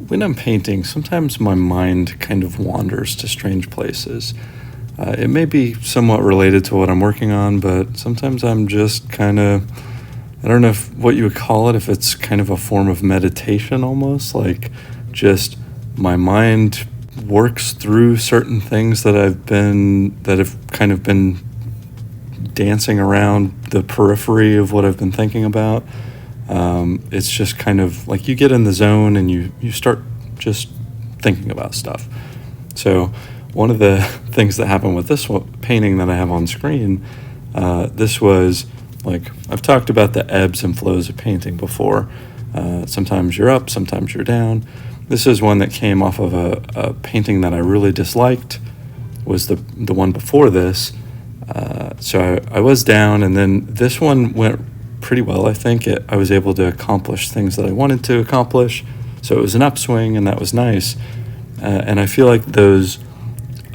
when I'm painting, sometimes my mind kind of wanders to strange places. It may be somewhat related to what I'm working on, but sometimes I'm just kind of, I don't know what you would call it, if it's kind of a form of meditation almost, like just my mind works through certain things that have kind of been dancing around the periphery of what I've been thinking about. It's just kind of like you get in the zone and you start just thinking about stuff. So one of the things that happened with this painting that I have on screen, this was like, I've talked about the ebbs and flows of painting before. Sometimes you're up, sometimes you're down. This is one that came off of a painting that I really disliked, was the one before this. So I was down, and then this one went pretty well, I think. I was able to accomplish things that I wanted to accomplish. So it was an upswing, and that was nice. And I feel like those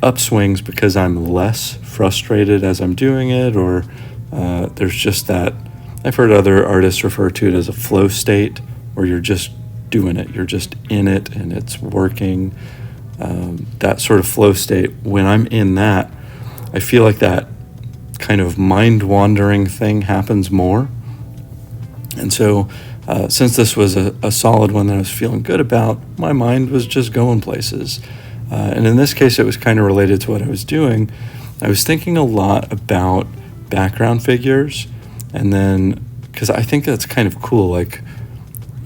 upswings, because I'm less frustrated as I'm doing it, or there's just that, I've heard other artists refer to it as a flow state, where you're just doing it, you're just in it, and it's working. That sort of flow state, when I'm in that, I feel like that kind of mind-wandering thing happens more. And so since this was a solid one that I was feeling good about, my mind was just going places. And in this case, it was kind of related to what I was doing. I was thinking a lot about background figures, and then, because I think that's kind of cool, like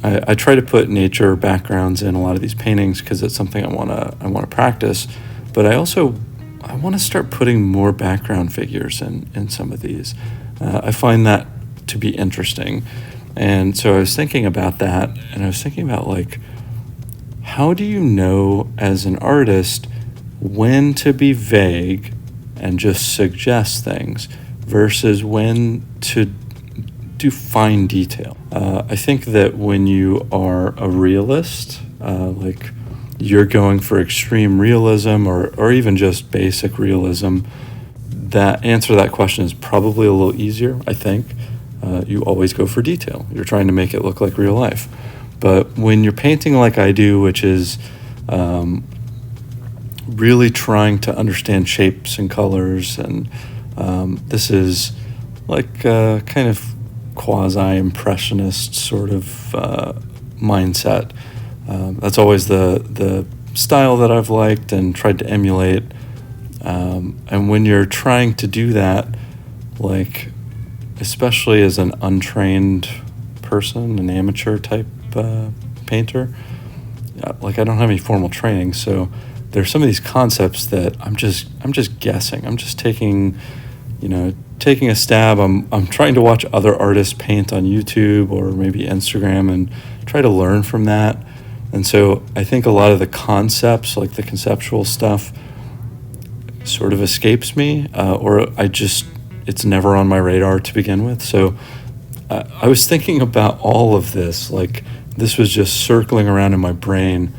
I try to put nature backgrounds in a lot of these paintings because it's something I want to practice, but I want to start putting more background figures in some of these. I find that to be interesting. And so I was thinking about that, and I was thinking about, like, how do you know as an artist when to be vague and just suggest things versus when to do fine detail? I think that when you are a realist, like you're going for extreme realism or even just basic realism, that answer to that question is probably a little easier, I think. You always go for detail. You're trying to make it look like real life. But when you're painting like I do, which is really trying to understand shapes and colors, and this is like kind of quasi-impressionist sort of mindset. That's always the style that I've liked and tried to emulate. And when you're trying to do that, like, especially as an untrained person, an amateur type painter, like I don't have any formal training, so there's some of these concepts that I'm just guessing. I'm just taking a stab. I'm trying to watch other artists paint on YouTube or maybe Instagram and try to learn from that. And so I think a lot of the concepts, like the conceptual stuff, sort of escapes me, or it's never on my radar to begin with. So I was thinking about all of this, like this was just circling around in my brain,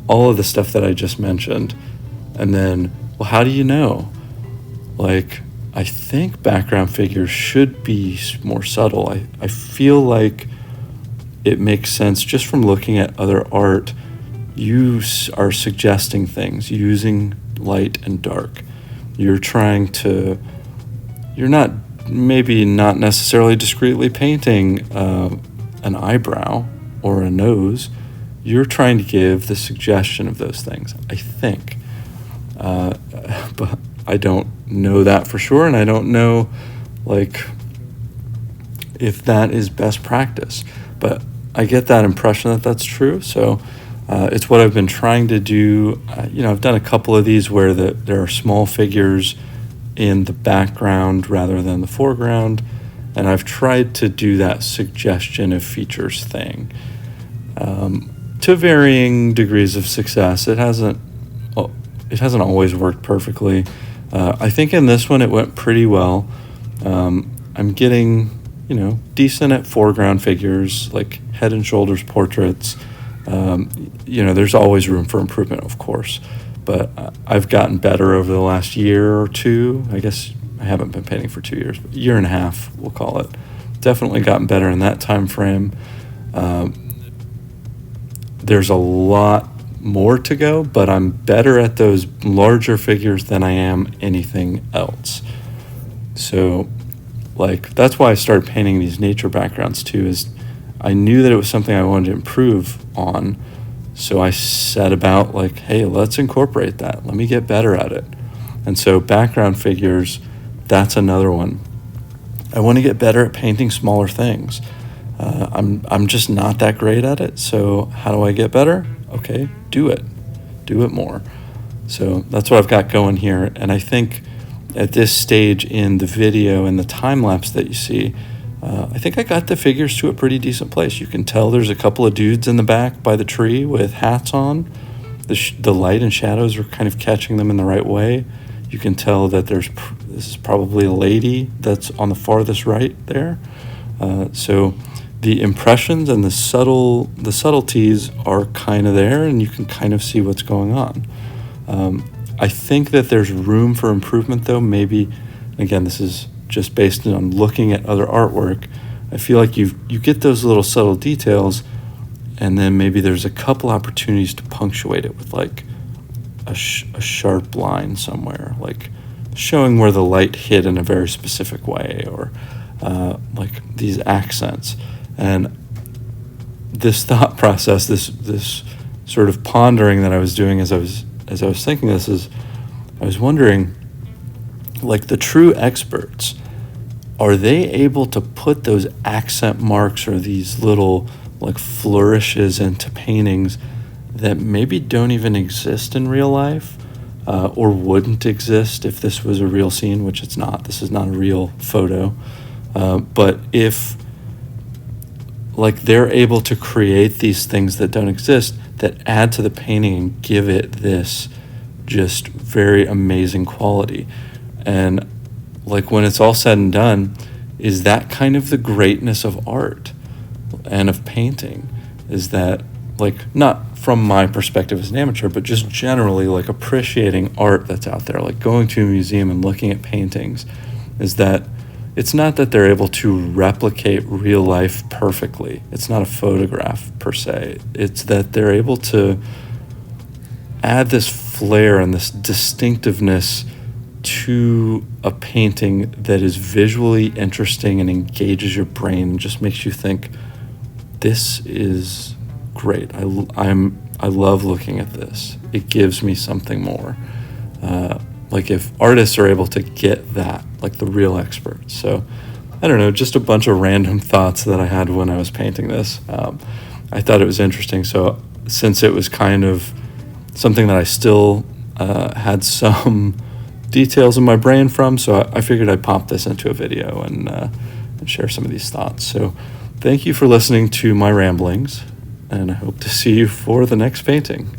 all of the stuff that I just mentioned. And then, well, how do you know? Like, I think background figures should be more subtle. I feel like it makes sense just from looking at other art. You are suggesting things using light and dark. You're not necessarily discreetly painting an eyebrow or a nose. You're trying to give the suggestion of those things, I think. But I don't know that for sure, and I don't know, like, if that is best practice. But I get that impression that that's true, so it's what I've been trying to do. I've done a couple of these where there are small figures in the background rather than the foreground, and I've tried to do that suggestion of features thing to varying degrees of success. It hasn't always worked perfectly. I think in this one it went pretty well. I'm getting decent at foreground figures, like head and shoulders portraits. There's always room for improvement, of course, but I've gotten better over the last year or two. I guess I haven't been painting for 2 years, but a year and a half, we'll call it. Definitely gotten better in that time frame. there's a lot more to go, but I'm better at those larger figures than I am anything else. So, like, that's why I started painting these nature backgrounds too, is I knew that it was something I wanted to improve on. So I set about like, hey, let's incorporate that. Let me get better at it. And so background figures, that's another one. I want to get better at painting smaller things. I'm just not that great at it. So how do I get better? Okay, do it more. So that's what I've got going here. And I think at this stage in the video and the time lapse that you see, I think I got the figures to a pretty decent place. You can tell there's a couple of dudes in the back by the tree with hats on. The light and shadows are kind of catching them in the right way. You can tell that this is probably a lady that's on the farthest right there. So the impressions and the subtleties are kind of there, and you can kind of see what's going on. I think that there's room for improvement, though. Maybe, again, this is just based on looking at other artwork. I feel like you get those little subtle details, and then maybe there's a couple opportunities to punctuate it with like a sharp line somewhere, like showing where the light hit in a very specific way, or like these accents. And this thought process, this sort of pondering that I was doing as I was thinking this, is I was wondering, like, the true experts, are they able to put those accent marks or these little like flourishes into paintings that maybe don't even exist in real life, or wouldn't exist if this was a real scene, which it's not. This is not a real photo. But if, like, they're able to create these things that don't exist, that add to the painting and give it this just very amazing quality. And like, when it's all said and done, is that kind of the greatness of art and of painting? Is that, like, not from my perspective as an amateur, but just generally, like, appreciating art that's out there, like going to a museum and looking at paintings, is that it's not that they're able to replicate real life perfectly. It's not a photograph per se. It's that they're able to add this flair and this distinctiveness to a painting that is visually interesting and engages your brain and just makes you think, this is great. I love looking at this. It gives me something more. Like, if artists are able to get that, like the real experts. So, I don't know, just a bunch of random thoughts that I had when I was painting this. I thought it was interesting. So, since it was kind of something that I still had some details in my brain from, so I figured I'd pop this into a video and share some of these thoughts. So, thank you for listening to my ramblings, and I hope to see you for the next painting.